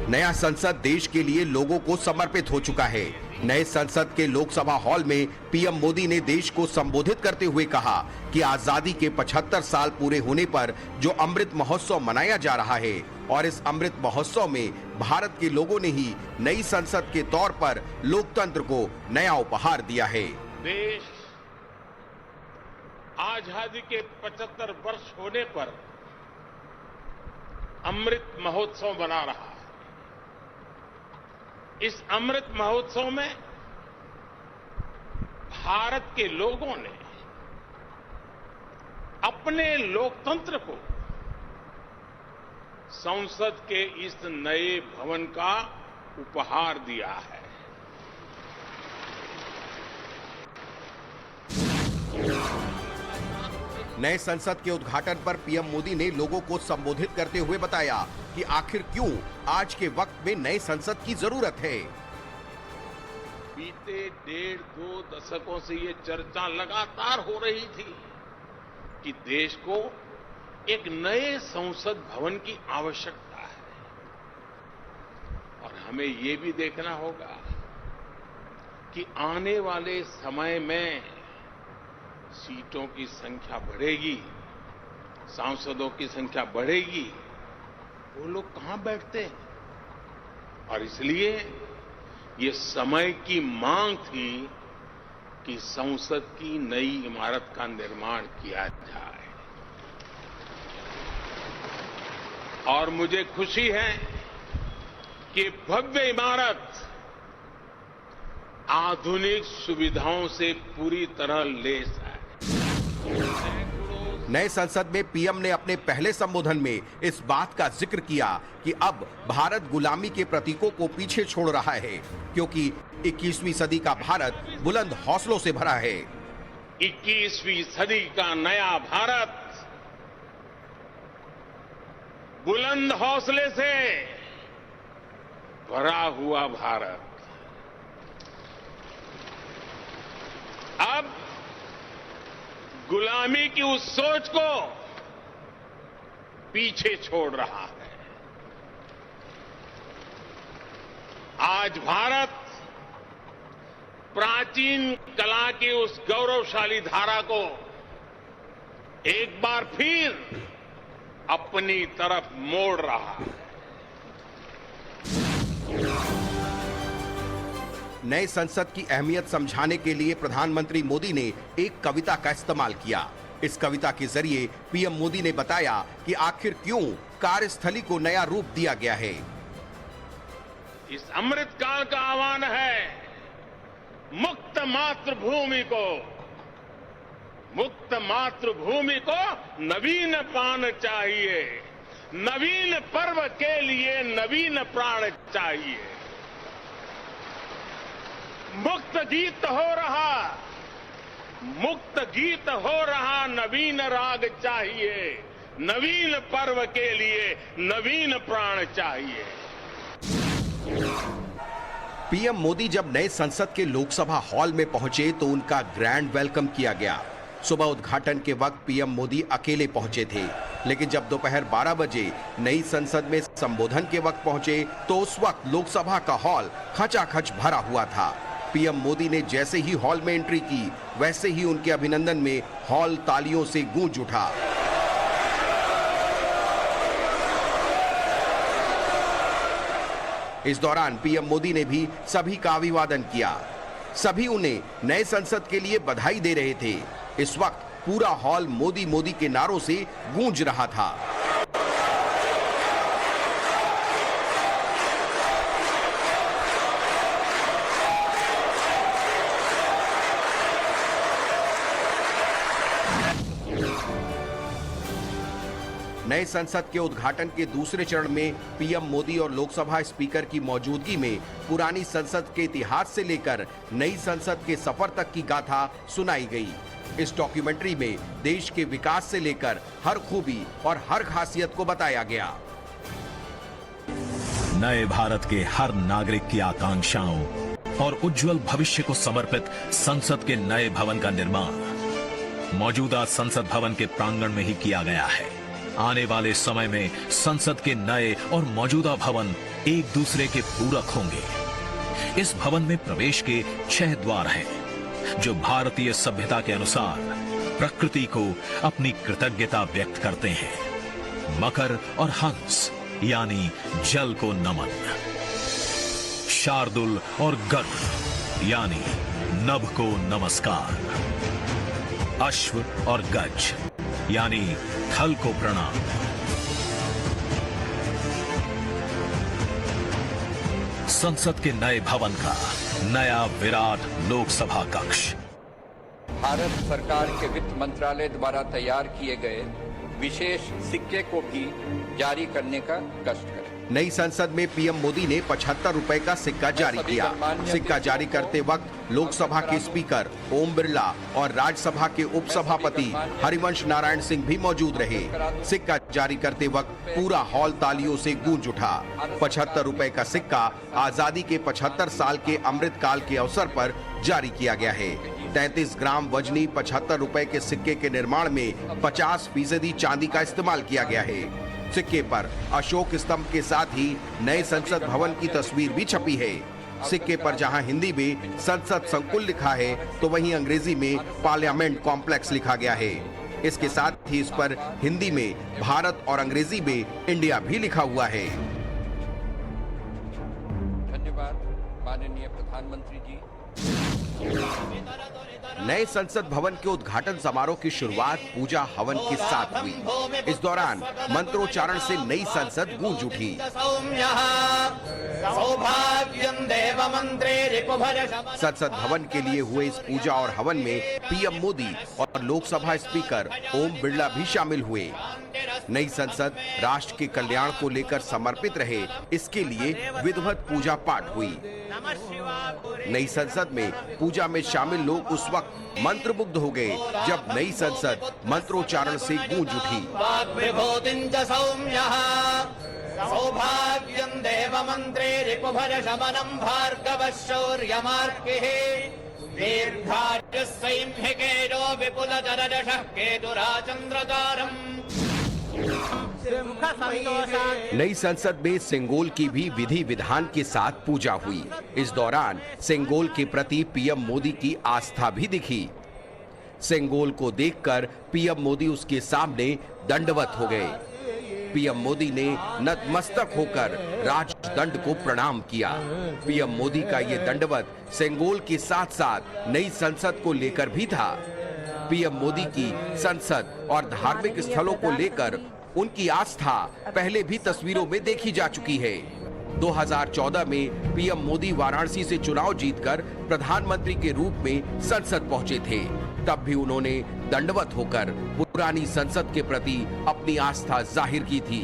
नया संसद देश के लिए लोगों को समर्पित हो चुका है। नए संसद के लोकसभा हॉल में पीएम मोदी ने देश को संबोधित करते हुए कहा कि आजादी के 75 साल पूरे होने पर जो अमृत महोत्सव मनाया जा रहा है और इस अमृत महोत्सव में भारत के लोगों ने ही नई संसद के तौर पर लोकतंत्र को नया उपहार दिया है। देश आजादी के 75 वर्ष होने पर अमृत महोत्सव मना रहा है। इस अमृत महोत्सव में भारत के लोगों ने अपने लोकतंत्र को संसद के इस नए भवन का उपहार दिया है। नए संसद के उद्घाटन पर पीएम मोदी ने लोगों को संबोधित करते हुए बताया कि आखिर क्यों आज के वक्त में नए संसद की जरूरत है। बीते 1.5-2 दशकों से ये चर्चा लगातार हो रही थी कि देश को एक नए संसद भवन की आवश्यकता है और हमें ये भी देखना होगा कि आने वाले समय में सीटों की संख्या बढ़ेगी, सांसदों की संख्या बढ़ेगी, वो लोग कहां बैठते हैं और इसलिए ये समय की मांग थी कि संसद की नई इमारत का निर्माण किया जाए। और मुझे खुशी है कि भव्य इमारत आधुनिक सुविधाओं से पूरी तरह लैस है। नए संसद में पीएम ने अपने पहले संबोधन में इस बात का जिक्र किया कि अब भारत गुलामी के प्रतीकों को पीछे छोड़ रहा है, क्योंकि 21वीं सदी का भारत बुलंद हौसलों से भरा है। 21वीं सदी का नया भारत बुलंद हौसले से भरा हुआ भारत अब गुलामी की उस सोच को पीछे छोड़ रहा है। आज भारत प्राचीन कला की उस गौरवशाली धारा को एक बार फिर अपनी तरफ मोड़ रहा है। नए संसद की अहमियत समझाने के लिए प्रधानमंत्री मोदी ने एक कविता का इस्तेमाल किया। इस कविता के जरिए पीएम मोदी ने बताया कि आखिर क्यों कार्यस्थली को नया रूप दिया गया है। इस अमृत काल का आह्वान है मुक्त मातृभूमि को नवीन प्राण चाहिए, नवीन पर्व के लिए नवीन प्राण चाहिए। मुक्त गीत हो रहा नवीन राग चाहिए, नवीन पर्व के लिए नवीन प्राण चाहिए। पीएम मोदी जब नए संसद के लोकसभा हॉल में पहुंचे तो उनका ग्रैंड वेलकम किया गया। सुबह उद्घाटन के वक्त पीएम मोदी अकेले पहुंचे थे, लेकिन जब दोपहर 12 बजे नई संसद में संबोधन के वक्त पहुंचे तो उस वक्त लोकसभा का हॉल खचाखच भरा हुआ था। पीएम मोदी ने जैसे ही हॉल में एंट्री की, वैसे ही उनके अभिनंदन में हॉल तालियों से गूंज उठा। इस दौरान पीएम मोदी ने भी सभी का अभिवादन किया। सभी उन्हें नए संसद के लिए बधाई दे रहे थे। इस वक्त पूरा हॉल मोदी मोदी के नारों से गूंज रहा था। नए संसद के उद्घाटन के दूसरे चरण में पीएम मोदी और लोकसभा स्पीकर की मौजूदगी में पुरानी संसद के इतिहास से लेकर नई संसद के सफर तक की गाथा सुनाई गई। इस डॉक्यूमेंट्री में देश के विकास से लेकर हर खूबी और हर खासियत को बताया गया। नए भारत के हर नागरिक की आकांक्षाओं और उज्जवल भविष्य को समर्पित संसद के नए भवन का निर्माण मौजूदा संसद भवन के प्रांगण में ही किया गया है। आने वाले समय में संसद के नए और मौजूदा भवन एक दूसरे के पूरक होंगे। इस भवन में प्रवेश के 6 द्वार हैं, जो भारतीय सभ्यता के अनुसार प्रकृति को अपनी कृतज्ञता व्यक्त करते हैं। मकर और हंस यानी जल को नमन, शार्दुल और गरुड़ यानी नभ को नमस्कार, अश्व और गज यानी थल को प्रणाम। संसद के नए भवन का नया विराट लोकसभा कक्ष भारत सरकार के वित्त मंत्रालय द्वारा तैयार किए गए विशेष सिक्के को भी जारी करने का कष्ट करें। नई संसद में पीएम मोदी ने 75 रुपए का सिक्का जारी किया। सिक्का जारी करते वक्त लोकसभा के स्पीकर ओम बिरला और राज्यसभा के उपसभापति हरिवंश नारायण सिंह भी मौजूद रहे। सिक्का जारी करते वक्त पूरा हॉल तालियों से गूंज उठा। 75 रुपए का सिक्का आजादी के 75 साल के अमृत काल के अवसर पर जारी किया गया है। 33 ग्राम वजनी 75 रुपए के सिक्के के निर्माण में 50% चांदी का इस्तेमाल किया गया है। सिक्के पर अशोक स्तंभ के साथ ही नए संसद भवन की तस्वीर भी छपी है। सिक्के पर जहां हिंदी में संसद संकुल लिखा है, तो वहीं अंग्रेजी में पार्लियामेंट कॉम्प्लेक्स लिखा गया है। इसके साथ ही इस पर हिंदी में भारत और अंग्रेजी में इंडिया भी लिखा हुआ है। धन्यवाद माननीय प्रधानमंत्री जी। नए संसद भवन के उद्घाटन समारोह की शुरुआत पूजा हवन के साथ हुई। इस दौरान मंत्रोच्चारण से नई संसद गूंज उठी। संसद भवन के लिए हुए इस पूजा और हवन में पीएम मोदी और लोकसभा स्पीकर ओम बिरला भी शामिल हुए। नई संसद राष्ट्र के कल्याण को लेकर समर्पित रहे, इसके लिए विधिवत पूजा पाठ हुई। नई संसद में पूजा में शामिल लोग उस वक्त मंत्रमुग्ध हो गए जब नई संसद मंत्रोच्चारण से गूंज उठी। सौभाग्यं देवमन्त्रे रिपुभर शमनं भार्गव शौर्यमार्गेः दीर्घायुस्सैंहिकेयो विपुलजरजषः केतुराचन्द्रतारम्। नई संसद में सेंगोल की भी विधि विधान के साथ पूजा हुई। इस दौरान सेंगोल के प्रति पीएम मोदी की आस्था भी दिखी। सेंगोल को देखकर पीएम मोदी उसके सामने दंडवत हो गए। पीएम मोदी ने नतमस्तक होकर राजदंड को प्रणाम किया। पीएम मोदी का ये दंडवत सेंगोल के साथ साथ नई संसद को लेकर भी था। पीएम मोदी की संसद और धार्मिक स्थलों को लेकर उनकी आस्था पहले भी तस्वीरों में देखी जा चुकी है। 2014 में पीएम मोदी वाराणसी से चुनाव जीतकर प्रधानमंत्री के रूप में संसद पहुंचे थे। तब भी उन्होंने दंडवत होकर पुरानी संसद के प्रति अपनी आस्था जाहिर की थी।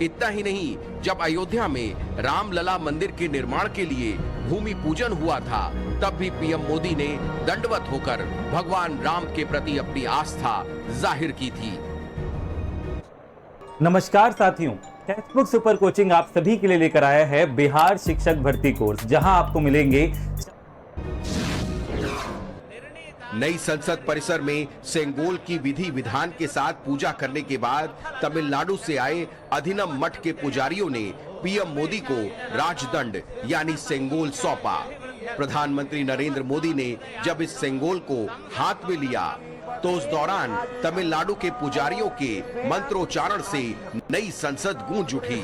इतना ही नहीं, जब अयोध्या में रामलला मंदिर के निर्माण के लिए भूमि पूजन हुआ था, तब भी पीएम मोदी ने दंडवत होकर भगवान राम के प्रति अपनी आस्था जाहिर की थी। नमस्कार साथियों, टेक्स्टबुक सुपर कोचिंग आप सभी के लिए लेकर आया है बिहार शिक्षक भर्ती कोर्स, जहां आपको मिलेंगे नई संसद परिसर में सेंगोल की विधि विधान के साथ पूजा करने के बाद तमिलनाडु से आए अधिनम मठ के पुजारियों ने पीएम मोदी को राजदंड यानी सेंगोल सौंपा। प्रधानमंत्री नरेंद्र मोदी ने जब इस सेंगोल को हाथ में लिया तो उस दौरान तमिलनाडु के पुजारियों के मंत्रोच्चारण से नई संसद गूंज उठी।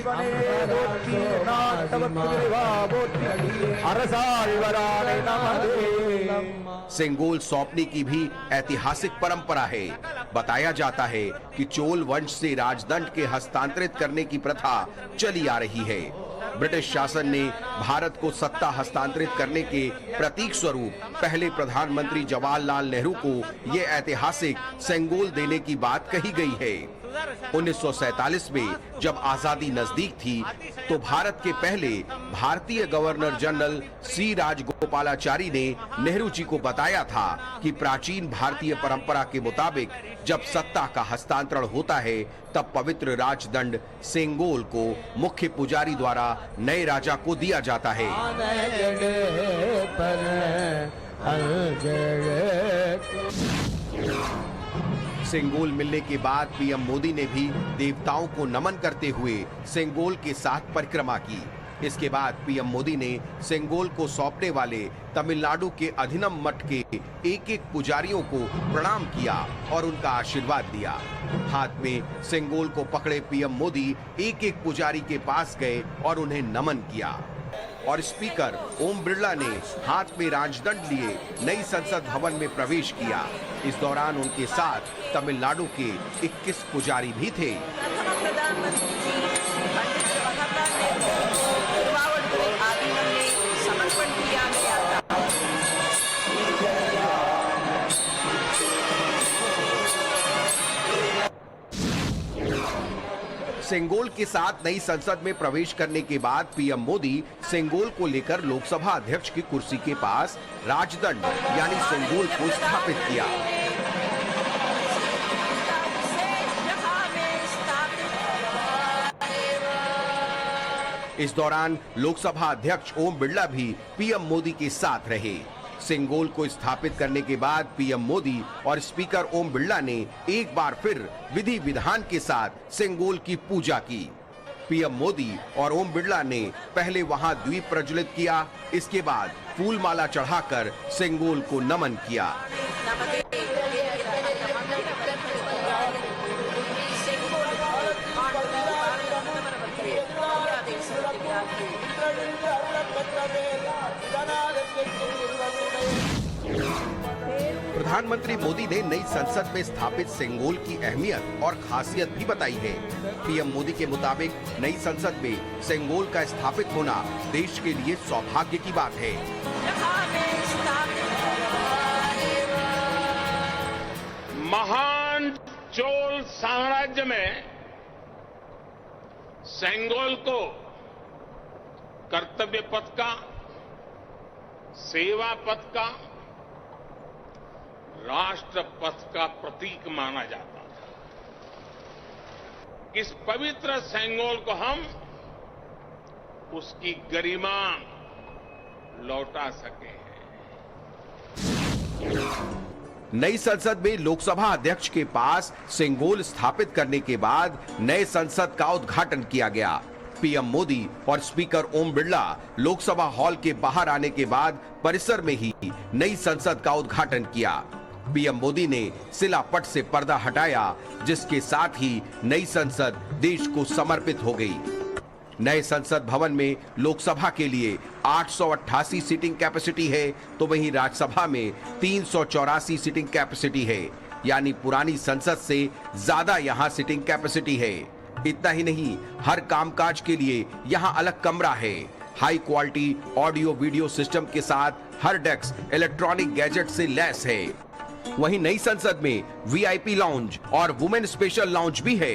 सेंगोल सौंपने की भी ऐतिहासिक परंपरा है। बताया जाता है कि चोल वंश से राजदंड के हस्तांतरित करने की प्रथा चली आ रही है। ब्रिटिश शासन ने भारत को सत्ता हस्तांतरित करने के प्रतीक स्वरूप पहले प्रधानमंत्री जवाहरलाल नेहरू को यह ऐतिहासिक सेंगोल देने की बात कही गई है। 1947 में जब आजादी नजदीक थी तो भारत के पहले भारतीय गवर्नर जनरल सी राजगोपालाचारी ने नेहरू जी को बताया था कि प्राचीन भारतीय परंपरा के मुताबिक जब सत्ता का हस्तांतरण होता है तब पवित्र राजदंड सेंगोल को मुख्य पुजारी द्वारा नए राजा को दिया जाता है। सेंगोल मिलने के बाद पीएम मोदी ने भी देवताओं को नमन करते हुए सेंगोल के साथ परिक्रमा की। इसके बाद पीएम मोदी ने सेंगोल को सौंपने वाले तमिलनाडु के अधिनम मठ के एक-एक पुजारियों को प्रणाम किया और उनका आशीर्वाद लिया। हाथ में सेंगोल को पकड़े पीएम मोदी एक-एक पुजारी के पास गए और उन्हें नमन किया। और स्पीकर ओम बिरला ने हाथ में राजदंड लिए नई संसद भवन में प्रवेश किया। इस दौरान उनके साथ तमिलनाडु के 21 पुजारी भी थे। प्रधानमंत्री जी पंडित जवाहरलाल नेहरू तिरुवावड़ुरे आदीनम में समर्पण किया गया था। सेंगोल के साथ नई संसद में प्रवेश करने के बाद पीएम मोदी सेंगोल को लेकर लोकसभा अध्यक्ष की कुर्सी के पास राजदंड यानी सेंगोल को स्थापित किया। इस दौरान लोकसभा अध्यक्ष ओम बिरला भी पीएम मोदी के साथ रहे। सेंगोल को स्थापित करने के बाद पीएम मोदी और स्पीकर ओम बिरला ने एक बार फिर विधि विधान के साथ सेंगोल की पूजा की। पीएम मोदी और ओम बिरला ने पहले वहां दीप प्रज्वलित किया, इसके बाद फूलमाला चढ़ाकर सेंगोल को नमन किया। प्रधानमंत्री मोदी ने नई संसद में स्थापित सेंगोल की अहमियत और खासियत भी बताई है। पीएम मोदी के मुताबिक नई संसद में सेंगोल का स्थापित होना देश के लिए सौभाग्य की बात है। महान चोल साम्राज्य में सेंगोल को कर्तव्य पथ का, सेवा पथ का, राष्ट्र पथ का प्रतीक माना जाता था। इस पवित्र सेंगोल को हम उसकी गरिमा लौटा सके हैं। नई संसद में लोकसभा अध्यक्ष के पास सेंगोल स्थापित करने के बाद नए संसद का उद्घाटन किया गया। पीएम मोदी और स्पीकर ओम बिरला लोकसभा हॉल के बाहर आने के बाद परिसर में ही नई संसद का उद्घाटन किया। पीएम मोदी ने शिलापट से पर्दा हटाया, जिसके साथ ही नई संसद देश को समर्पित हो गई। नए संसद भवन में लोकसभा के लिए 888 सीटिंग कैपेसिटी है, तो वहीं राज्यसभा में 384 सीटिंग कैपेसिटी है, यानी पुरानी संसद से ज्यादा यहां सीटिंग कैपेसिटी है। इतना ही नहीं, हर कामकाज के लिए यहां अलग कमरा है। High quality audio video system के साथ हर डेस्क इलेक्ट्रॉनिक गैजेट से लैस है। वहीं नई संसद में वीआईपी लाउंज और वुमेन स्पेशल लाउंज भी है।